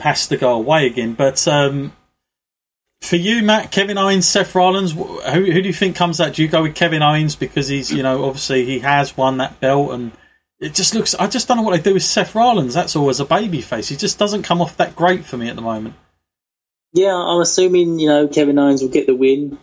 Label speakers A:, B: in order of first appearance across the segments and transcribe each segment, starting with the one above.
A: has to go away again. But for you, Matt, Kevin Owens, Seth Rollins, who do you think comes out? Do you go with Kevin Owens because he's, obviously he has won that belt, and it just looks, I just don't know what they do with Seth Rollins. That's all as a babyface. He just doesn't come off that great for me at the moment.
B: Yeah, I'm assuming, Kevin Owens will get the win.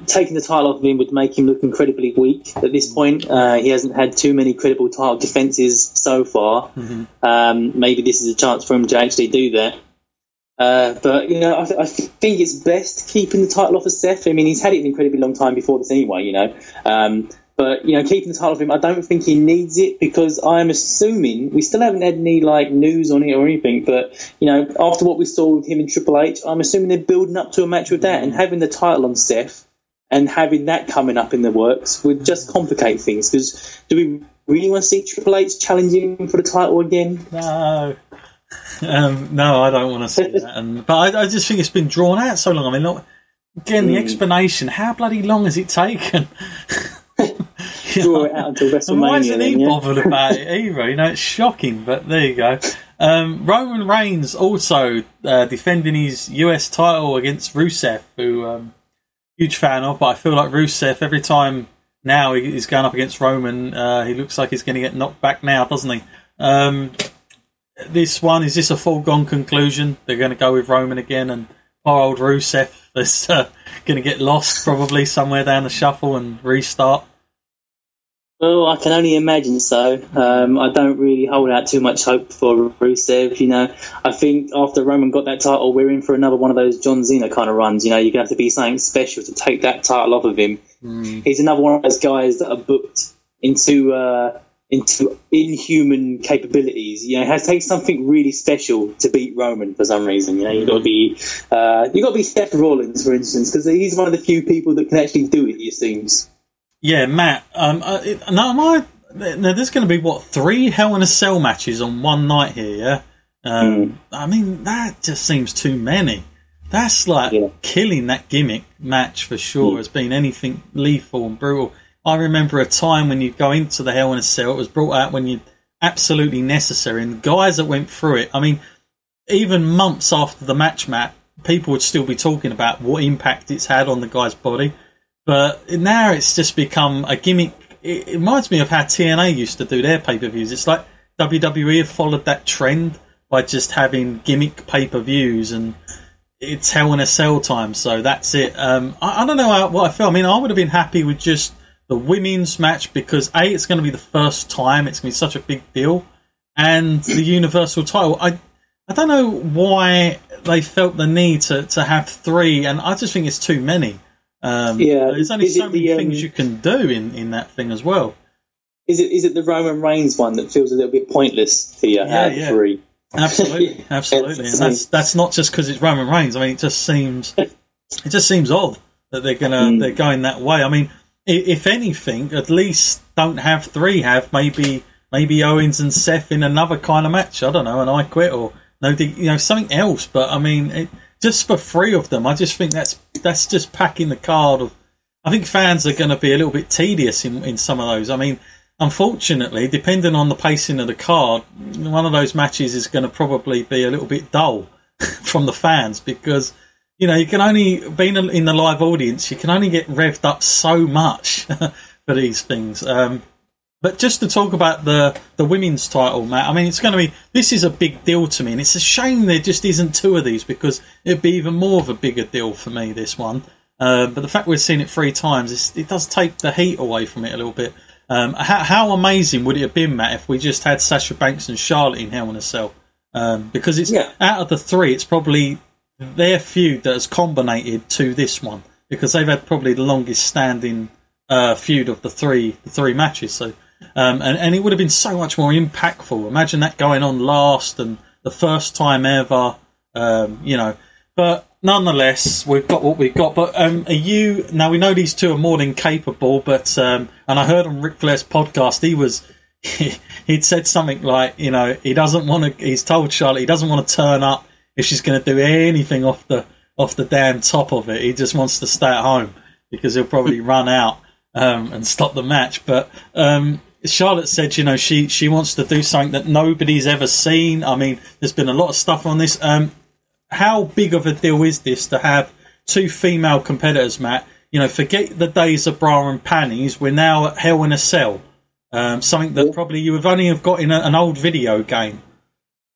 B: Taking the title off of him would make him look incredibly weak at this point. He hasn't had too many credible title defences so far. Mm-hmm. Maybe this is a chance for him to actually do that. But I think it's best keeping the title off of Seth. I mean, he's had it an incredibly long time before this anyway, But, keeping the title off him, I don't think he needs it, because I'm assuming, we still haven't had any, news on it or anything, but, after what we saw with him and Triple H, I'm assuming they're building up to a match with that, and having the title on Seth and having that coming up in the works would just complicate things, because do we really want to see Triple H challenging him for the title again?
A: No. No, I don't want to see that. But I just think it's been drawn out so long. I mean, again, the explanation, how bloody long has it taken?
B: Draw it out until WrestleMania.
A: Why isn't he bothered about it either? It's shocking, but there you go. Roman Reigns also defending his US title against Rusev, who huge fan of, but I feel like Rusev, every time now he's going up against Roman, he looks like he's going to get knocked back now, doesn't he? This one, is this a foregone conclusion? They're going to go with Roman again, and poor old Rusev is going to get lost probably somewhere down the shuffle and restart.
B: Well, I can only imagine so. I don't really hold out too much hope for Rusev. I think after Roman got that title, we're in for another one of those John Cena kind of runs. You're going to have to be something special to take that title off of him. He's another one of those guys that are booked into inhuman capabilities. It has to take something really special to beat Roman for some reason. You've got to be Seth Rollins, for instance, because he's one of the few people that can actually do it, it seems.
A: Yeah, Matt. Now there's going to be 3 Hell in a Cell matches on one night here. Yeah, I mean, that just seems too many. That's killing that gimmick match for sure. Has been anything lethal and brutal. I remember a time when you go into the Hell in a Cell, it was brought out when you absolutely necessary, and the guys that went through it. I mean, even months after the match, Matt, people would still be talking about what impact it's had on the guy's body. But now it's just become a gimmick. It reminds me of how TNA used to do their pay-per-views. It's like WWE have followed that trend by just having gimmick pay-per-views, and it's Hell in a Cell time, so that's it. I don't know what I felt. I mean, I would have been happy with just the women's match because, A, it's going to be the first time. It's going to be such a big deal. And the Universal title. I don't know why they felt the need to have 3, and I just think it's too many. There's only so many things you can do in that thing as well.
B: Is it the Roman Reigns one that feels a little bit pointless for you? Yeah. 3.
A: Absolutely. And that's not just because it's Roman Reigns. I mean, it just seems odd that they're going that way. I mean, if anything, at least don't have 3. Have maybe Owens and Seth in another kind of match. I don't know, an I Quit or something else. But I mean, just for 3 of them, I just think that's just packing the card of. I think fans are going to be a little bit tedious in some of those. I mean, unfortunately, depending on the pacing of the card, one of those matches is going to probably be a little bit dull from the fans because, you can only, being in the live audience, you can only get revved up so much for these things. But just to talk about the women's title, Matt, I mean, this is a big deal to me, and it's a shame there just isn't 2 of these because it'd be even more of a bigger deal for me, this one. But the fact we're seeing it 3 times, it does take the heat away from it a little bit. How amazing would it have been, Matt, if we just had Sasha Banks and Charlotte in Hell in a Cell? Because it's out of the 3, it's probably their feud that has combinated to this one because they've had probably the longest standing feud of the three matches. So, and it would have been so much more impactful. Imagine that going on last and the first time ever, But nonetheless, we've got what we've got. But now we know these 2 are more than capable. But and I heard on Ric Flair's podcast, he'd said something like, he doesn't want to. He's told Charlotte he doesn't want to turn up if she's going to do anything off the damn top of it. He just wants to stay at home because he'll probably run out and stop the match. But Charlotte said, you know, she wants to do something that nobody's ever seen. I mean, there's been a lot of stuff on this. How big of a deal is this to have two female competitors, Matt? You know, forget the days of bra and panties. We're now at Hell in a Cell. Something that probably you have only got in an old video game.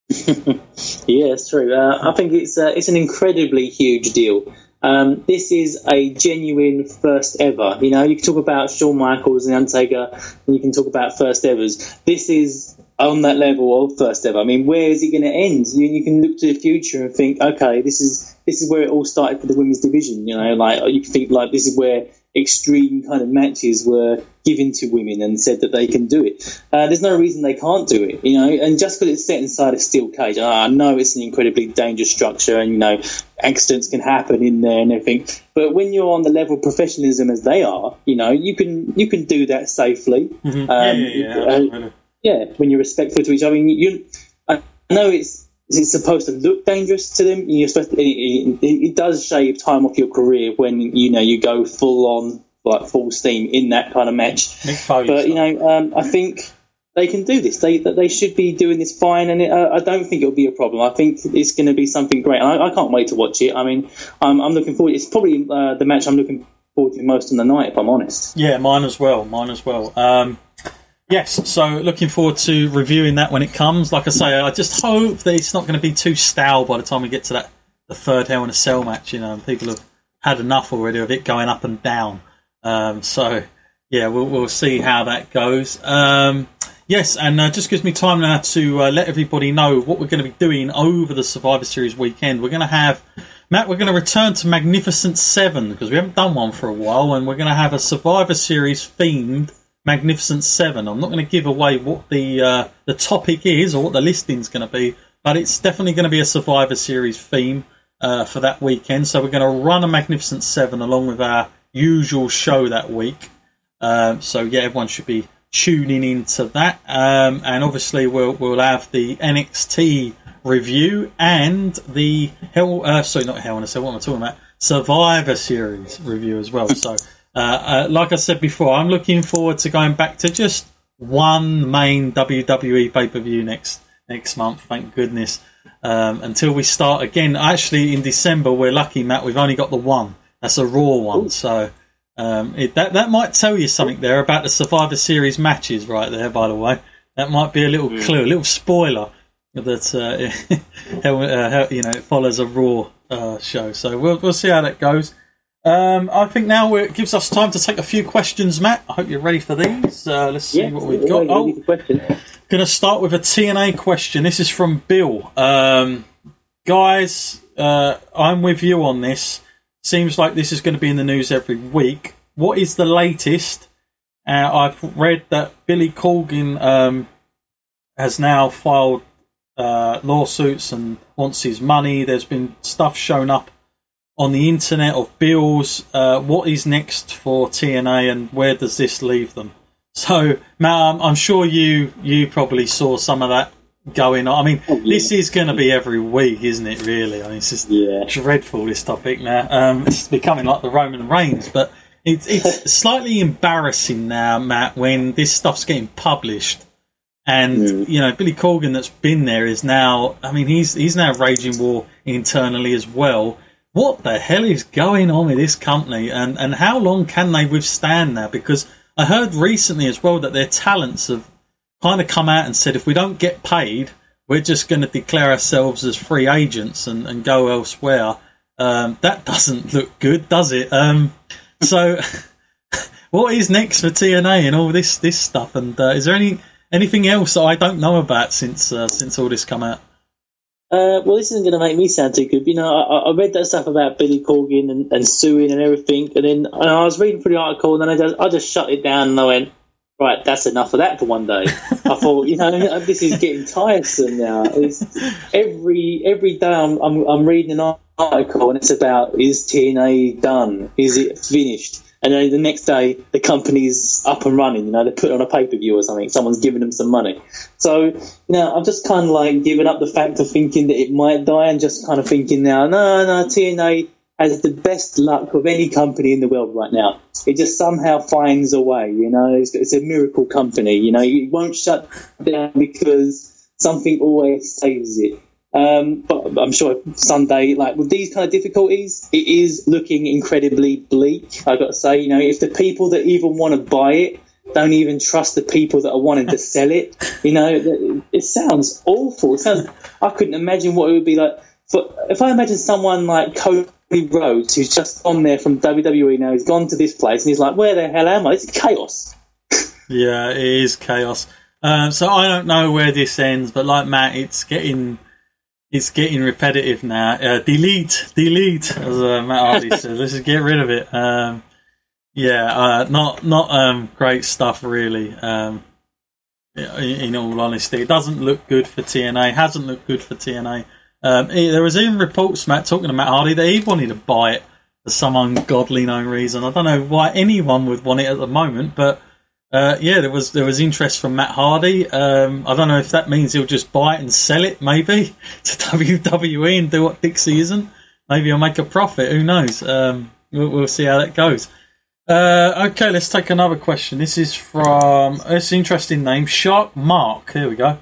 B: Yeah, it's true. I think it's an incredibly huge deal. This is a genuine first ever. You know, you can talk about Shawn Michaels and The Undertaker, and you can talk about first evers. This is on that level of first ever. I mean, where is it going to end? You can look to the future and think, okay, this is where it all started for the women's division. You know, like you can think like this is where extreme kind of matches were given to women and said that they can do it. There's no reason they can't do it, you know, and just because it's set inside a steel cage, I know it's an incredibly dangerous structure and, you know, accidents can happen in there and everything, but when you're on the level of professionalism as they are, you know, you can do that safely.
A: Mm-hmm.
B: When you're respectful to each other. I mean, I know it's supposed to look dangerous to them. You're supposed to, it does shave time off your career when, you know, you go full on, like full steam in that kind of match. But, you know, I think they can do this. They should be doing this fine, and I don't think it'll be a problem. I think it's going to be something great. I can't wait to watch it. I mean, I'm looking forward. It's probably the match I'm looking forward to most on the night, if I'm honest.
A: Yeah, mine as well. Yes, so looking forward to reviewing that when it comes. Like I say, I just hope that it's not going to be too stale by the time we get to the third Hell in a Cell match. You know, and people have had enough already of it going up and down. So yeah, we'll see how that goes. Yes, and just gives me time now to let everybody know what we're going to be doing over the Survivor Series weekend. We're going to have, Matt, we're going to return to Magnificent 7 because we haven't done one for a while, and we're going to have a Survivor Series themed Magnificent 7. I'm not going to give away what the topic is or what the listing's going to be, but it's definitely going to be a Survivor Series theme for that weekend. So we're going to run a Magnificent 7 along with our usual show that week. So yeah, everyone should be tuning into that. And obviously we'll have the NXT review and the Survivor Series review as well. So like I said before, I'm looking forward to going back to just one main WWE pay-per-view next month, thank goodness, until we start again. Actually, in December, we're lucky, Matt, we've only got the one. That's a Raw one. Ooh. So that might tell you something there about the Survivor Series matches right there, by the way. That might be a little clue, a little spoiler that it follows a Raw show. So we'll see how that goes. I think now it gives us time to take a few questions, Matt. I hope you're ready for these. Let's see what we've got. Going to start with a TNA question. This is from Bill. Guys, I'm with you on this. Seems like this is going to be in the news every week. What is the latest? I've read that Billy Corgan has now filed lawsuits and wants his money. There's been stuff shown up on the internet of bills. What is next for TNA and where does this leave them? So, Matt, I'm sure you probably saw some of that going on. I mean, this is going to be every week, isn't it, really? I mean, it's just dreadful, this topic now. It's becoming like the Roman Reigns, but it's slightly embarrassing now, Matt, when this stuff's getting published. And, you know, Billy Corgan that's been there is now, I mean, he's now raging war internally as well. What the hell is going on with this company, and how long can they withstand now? Because I heard recently as well that their talents have kind of come out and said, if we don't get paid, we're just going to declare ourselves as free agents and go elsewhere. That doesn't look good, does it? So what is next for TNA and all this stuff? And is there anything else that I don't know about since all this come out?
B: Well, this isn't going to make me sound too good. You know, I read that stuff about Billy Corgan and suing and everything, and then I was reading through the article, and then I just shut it down and I went, right, that's enough of that for one day. I thought, you know, this is getting tiresome now. It's every day I'm reading an article, and it's about, is TNA done? Is it finished? And then the next day, the company's up and running. You know, they put on a pay-per-view or something. Someone's giving them some money. So, you know, I've just kind of like given up the fact of thinking that it might die and just kind of thinking now, no, TNA has the best luck of any company in the world right now. It just somehow finds a way, you know. It's a miracle company, you know. It won't shut down because something always saves it. But I'm sure someday, like with these kind of difficulties, it is looking incredibly bleak. I've got to say, you know, if the people that even want to buy it don't even trust the people that are wanting to sell it, you know, it sounds awful. I couldn't imagine what it would be like. If I imagine someone like Cody Rhodes, who's just on there from WWE now, he's gone to this place and he's like, where the hell am I? It's chaos.
A: Yeah, it is chaos. So I don't know where this ends, but like Matt, it's getting repetitive now. Delete, as Matt Hardy says. Let's just get rid of it. Not great stuff, really. In all honesty, it doesn't look good for TNA. Hasn't looked good for TNA. There was even reports, Matt, talking to Matt Hardy, that he wanted to buy it for some ungodly known reason. I don't know why anyone would want it at the moment, but there was interest from Matt Hardy. I don't know if that means he'll just buy it and sell it, maybe, to WWE and do what Dixie isn't. Maybe he'll make a profit. Who knows? We'll see how that goes. Okay, let's take another question. This is from, it's an interesting name, Shark Mark. Here we go.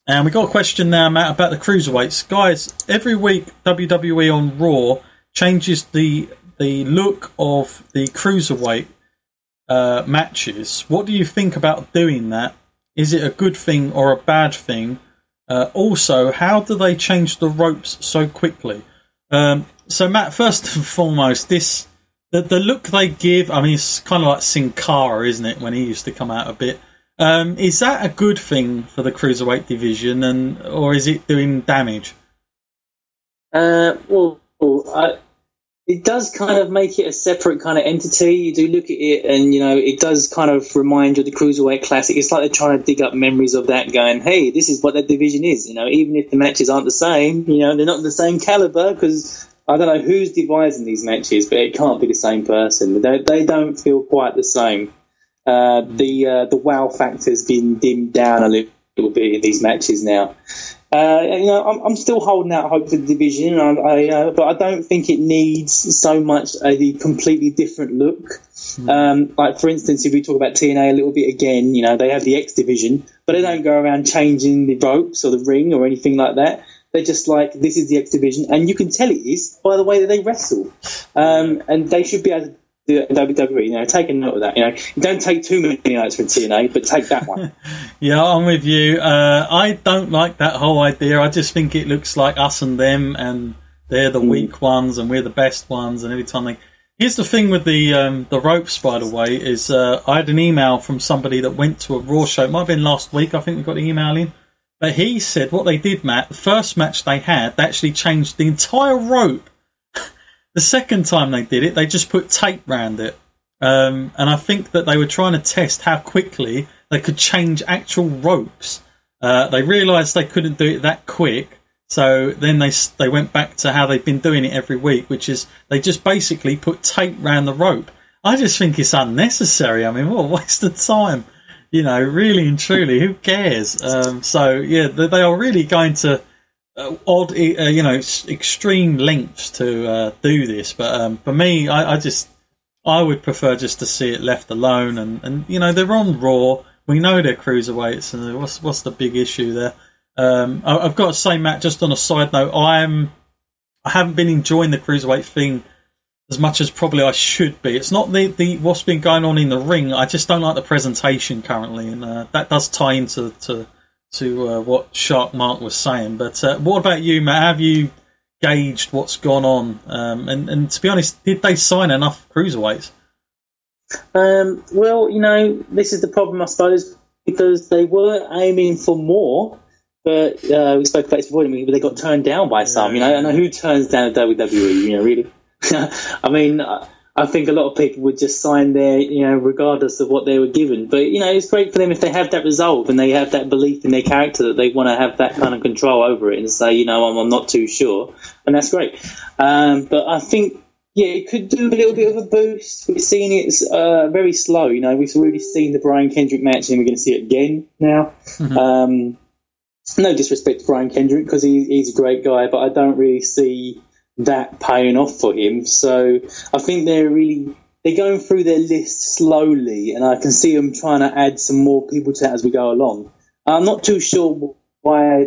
A: And we got a question now, Matt, about the cruiserweights. Guys, every week WWE on Raw changes the look of the cruiserweight matches. What do you think about doing that? Is it a good thing or a bad thing? Also, how do they change the ropes so quickly? So, Matt, first and foremost, the look they give, I mean, it's kind of like Sin Cara, isn't it, when he used to come out a bit. Is that a good thing for the cruiserweight division, or is it doing damage?
B: It does kind of make it a separate kind of entity. You do look at it, and you know it does kind of remind you of the Cruiserweight Classic. It's like they're trying to dig up memories of that, going, "Hey, this is what that division is." You know, even if the matches aren't the same, you know, they're not the same caliber because I don't know who's devising these matches, but it can't be the same person. They don't feel quite the same. The wow factor's been dimmed down a little bit in these matches now. You know, I'm still holding out hope for the division, but I don't think it needs so much a completely different look. Like, for instance, if we talk about TNA a little bit again, you know, they have the X division, but they don't go around changing the ropes or the ring or anything like that. They're just like, this is the X division, and you can tell it is by the way that they wrestle. And they should be able to do it in WWE. You know, take a note of that. You know, you don't take too many notes from TNA, but take that one.
A: Yeah, I'm with you. I don't like that whole idea. I just think it looks like us and them, and they're the weak ones, and we're the best ones. And every time they... Here's the thing with the ropes, by the way, is I had an email from somebody that went to a Raw show. It might have been last week. I think we got the email in. But he said what they did, Matt, the first match they had, they actually changed the entire rope. The second time they did it, they just put tape round it. And I think that they were trying to test how quickly they could change actual ropes. They realised they couldn't do it that quick. So then they went back to how they've been doing it every week, which is they just basically put tape round the rope. I just think it's unnecessary. I mean, what a waste of time. You know, really and truly, who cares? So, yeah, they are really going to extreme lengths to do this. But for me, I would prefer just to see it left alone. And you know, they're on Raw. We know they're cruiserweights, and what's the big issue there? I've got to say, Matt, just on a side note, I haven't been enjoying the cruiserweight thing as much as probably I should be. It's not the what's been going on in the ring. I just don't like the presentation currently, and that does tie into what Shark Mark was saying. But what about you, Matt? Have you gauged what's gone on? And to be honest, did they sign enough cruiserweights?
B: Well, you know, this is the problem, I suppose, because they were aiming for more, but we spoke about this before, but they got turned down by some. You know, and who turns down the WWE? You know, really. I mean, I think a lot of people would just sign there, you know, regardless of what they were given. But, you know, it's great for them if they have that resolve and they have that belief in their character that they want to have that kind of control over it and say, you know, I'm not too sure. And that's great. But I think, yeah, it could do a little bit of a boost. We've seen it very slow. You know, we've already seen the Brian Kendrick match and we're going to see it again now. Mm-hmm. No disrespect to Brian Kendrick because he's a great guy, but I don't really see that paying off for him. So I think they're going through their list slowly, and I can see them trying to add some more people to it as we go along. I'm not too sure why